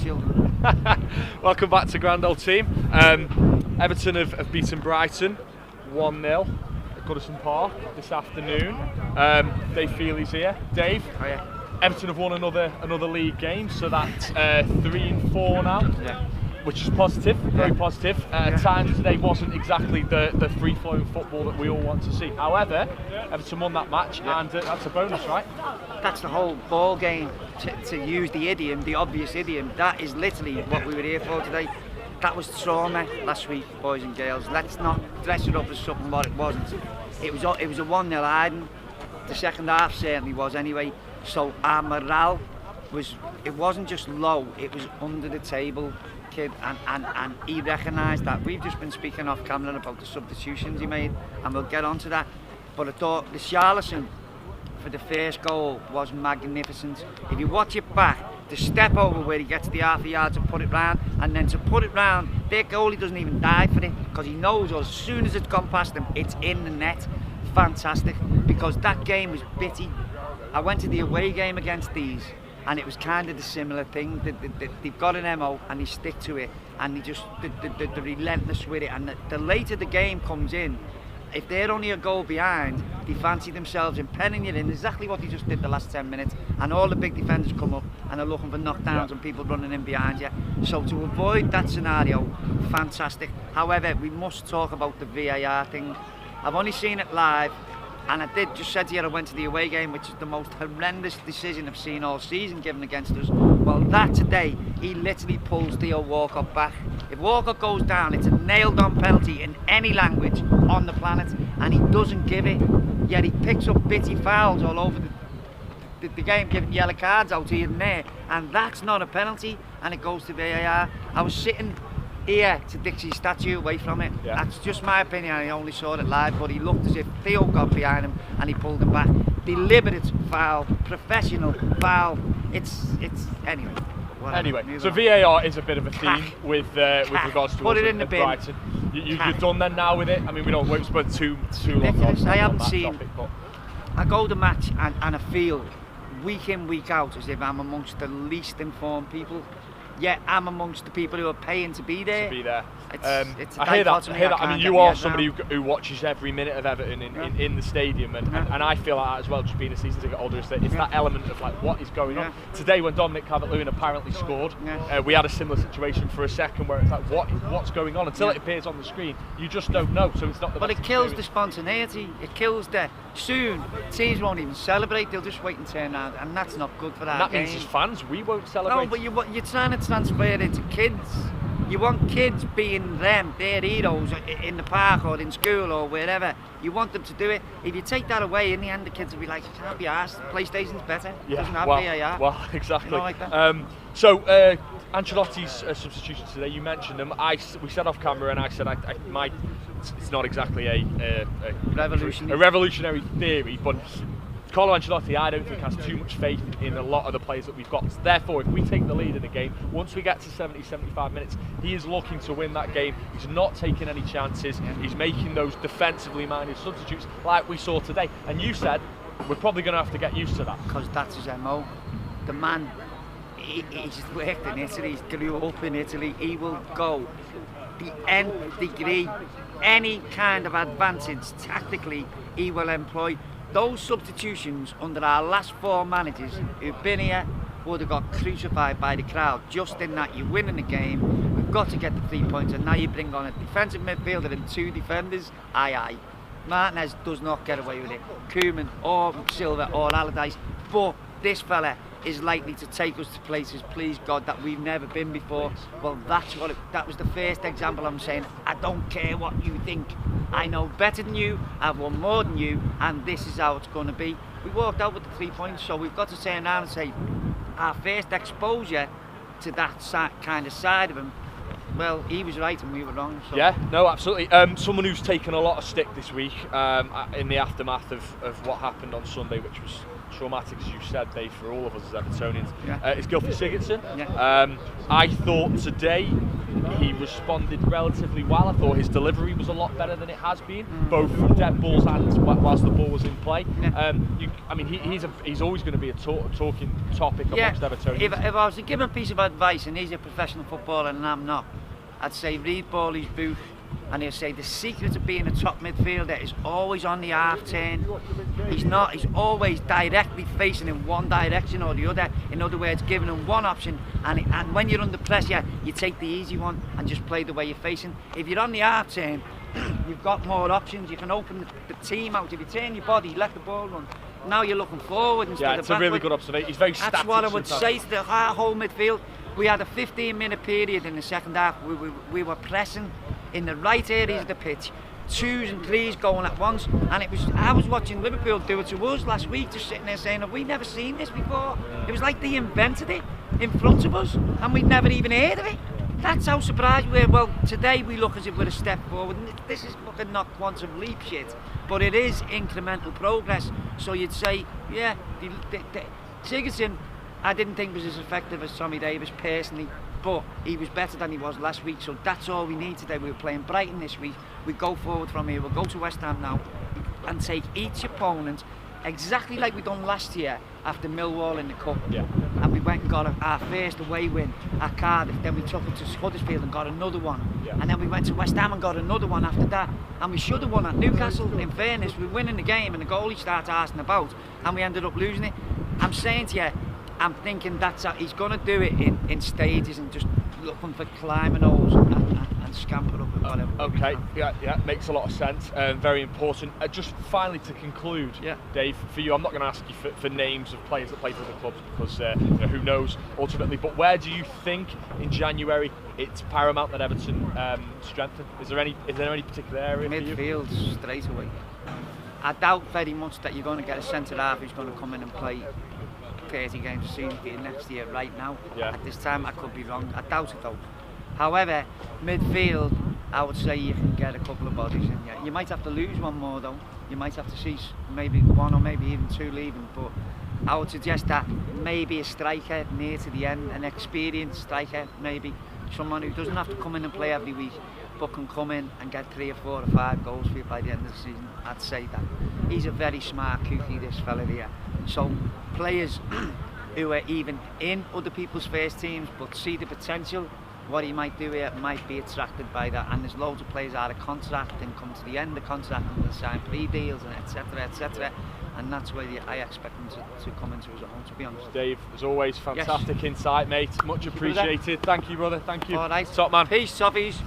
children. Welcome back to GrandOldTeam. Everton have beaten Brighton 1-0 at Goodison Park this afternoon. Dave Fehily's here. Dave, Oh, yeah. Everton have won another league game, so that's 3-4 now. Yeah. Which is positive, very positive. At times today wasn't exactly the free-flowing football that we all want to see. However, Everton won that match, and that's a bonus, right? That's the whole ball game. To use the idiom, the obvious idiom, that is literally what we were here for today. That was trauma last week, boys and girls. Let's not dress it up as something what it wasn't. It was a 1-0 hiding. The second half certainly was anyway. So our morale it wasn't just low, it was under the table. Kid, and he recognised that. We've just been speaking off camera about the substitutions he made, and we'll get on to that. But I thought the Richarlison for the first goal was magnificent. If you watch it back, the step over where he gets the half a yard to put it round, and then to put it round, their goalie doesn't even dive for it, because he knows as soon as it's gone past him, it's in the net. Fantastic, because that game was bitty. I went to the away game against these, and it was kind of the similar thing. They've got an MO and they stick to it, and they're relentless with it. And the later the game comes in, if they're only a goal behind, they fancy themselves in penning it in, exactly what they just did the last 10 minutes. And all the big defenders come up and are looking for knockdowns and people running in behind you. So to avoid that scenario, fantastic. However, we must talk about the VAR thing. I've only seen it live. And I did just said to you, I went to the away game, which is the most horrendous decision I've seen all season given against us. Well, that today, he literally pulls Theo Walcott back. If Walcott goes down, it's a nailed-on penalty in any language on the planet, and he doesn't give it. Yet he picks up bitty fouls all over the game, giving yellow cards out here and there, and that's not a penalty, and it goes to VAR. I was sitting here to Dixie's statue away from it. Yeah. That's just my opinion. I only saw it live, but he looked as if Theo got behind him and he pulled him back. Deliberate foul, professional foul. It's anyway. Anyway, so VAR is a bit of a theme with regards to put it in the bin. Brighton. You're done then now with it. I mean, we won't spend too long on I haven't that seen. topic, but I go to match and I feel week in, week out as if I'm amongst the least informed people. Yet I'm amongst the people who are paying to be there. It's I hear that. I mean, you are somebody who watches every minute of Everton in the stadium, and I feel like that as well, just being a season ticket holder. It's that element of like what is going on. Today, when Dominic Calvert-Lewin apparently scored, we had a similar situation for a second where it's like what's going on until it appears on the screen. You just don't know. So it's not. But it kills the spontaneity. It kills soon teams won't even celebrate. They'll just wait and turn around, and that's not good for that. And that means as fans we won't celebrate. No, but you're trying to transfer it into kids. You want kids being their heroes in the park or in school or wherever. You want them to do it. If you take that away, in the end the kids will be like, can't be arsed, PlayStation's better. Yeah, Doesn't have VAR. Well, exactly. You know, like that? So Ancelotti's substitutions today, you mentioned them. We said off camera and I said it's not exactly a revolutionary theory, but Carlo Ancelotti, I don't think, has too much faith in a lot of the players that we've got. So therefore, if we take the lead in the game, once we get to 70-75 minutes, he is looking to win that game. He's not taking any chances. He's making those defensively minded substitutes like we saw today. And you said we're probably going to have to get used to that. Because that's his MO. The man, he's worked in Italy, he's grew up in Italy. He will go the nth degree, any kind of advantage tactically he will employ. Those substitutions under our last 4 managers who've been here would have got crucified by the crowd, just in that you're winning the game, we've got to get the 3 points, and now you bring on a defensive midfielder and 2 defenders. Aye. Martinez does not get away with it. Koeman or Silva or Allardyce, but this fella is likely to take us to places, please God, that we've never been before. Well, that was the first example. I'm saying, I don't care what you think. I know better than you, I've won more than you, and this is how it's going to be. We walked out with the 3 points, so we've got to turn around and say, our first exposure to that kind of side of him, well, he was right and we were wrong. So. Yeah, no, absolutely. Someone who's taken a lot of stick this week in the aftermath of what happened on Sunday, which was traumatic, as you said, Dave, for all of us as Evertonians, is Sigurdsson. I thought today he responded relatively well. I thought his delivery was a lot better than it has been, both from dead balls and whilst the ball was in play. I mean, he's always going to be a talking topic amongst Evertonians. If I was to give him a piece of advice, and he's a professional footballer and I'm not, I'd say read Bowley's book, and he'll say the secret of being a top midfielder is always on the half turn. He's always directly facing in one direction or the other. In other words, giving him one option, and when you're under pressure, you take the easy one and just play the way you're facing. If you're on the half turn, you've got more options. You can open the team out. If you turn your body, let the ball run. Now you're looking forward instead of backward. Yeah, it's a really good observation. He's very static. That's what I would say to our whole midfield. We had a 15-minute period in the second half. We were pressing in the right areas of the pitch, 2s and 3s going at once, and I was watching Liverpool do it to us last week, just sitting there saying, have we never seen this before? It was like they invented it in front of us and we'd never even heard of it. That's how surprised we were. Well, today we look as if we're a step forward. This is fucking not quantum leap shit, but it is incremental progress. So you'd say, yeah, Sigurdsson, I didn't think was as effective as Tommy Davis personally, but he was better than he was last week, so that's all we need today. We were playing Brighton this week. We go forward from here, we'll go to West Ham now and take each opponent exactly like we done last year after Millwall in the Cup. Yeah. And we went and got our first away win at Cardiff, then we took it to Huddersfield and got another one. Yeah. And then we went to West Ham and got another one after that. And we should have won at Newcastle, in fairness. We were winning the game and the goalie started asking about and we ended up losing it. I'm saying to you, I'm thinking that's how he's going to do it in stages and just looking for climbing holes and scamper up and whatever. Okay, yeah, makes a lot of sense. Very important. Just finally to conclude, Dave, for you, I'm not going to ask you for names of players that play for the clubs because who knows ultimately. But where do you think in January it's paramount that Everton strengthen? Is there any particular area? Midfield for you? straight away. I doubt very much that you're going to get a centre half who's going to come in and play 30 games a season for you next year right now. At this time I could be wrong, I doubt it though. However, midfield, I would say you can get a couple of bodies in. You might have to lose one more though. You might have to see maybe one or maybe even two leaving, but I would suggest that maybe a striker near to the end, an experienced striker, maybe someone who doesn't have to come in and play every week but can come in and get 3 or 4 or 5 goals for you by the end of the season. I'd say that. He's a very smart cookie, this fella here. So players who are even in other people's first teams but see the potential, what he might do here, might be attracted by that. And there's loads of players out of contract and come to the end of contract and they'll sign pre-deals and etc, etc. And that's where I expect them to come into his own, to be honest. Dave, as always, fantastic insight, mate. Much appreciated. Thank you, brother. Thank you. All right. Top man. Peace, Soffies.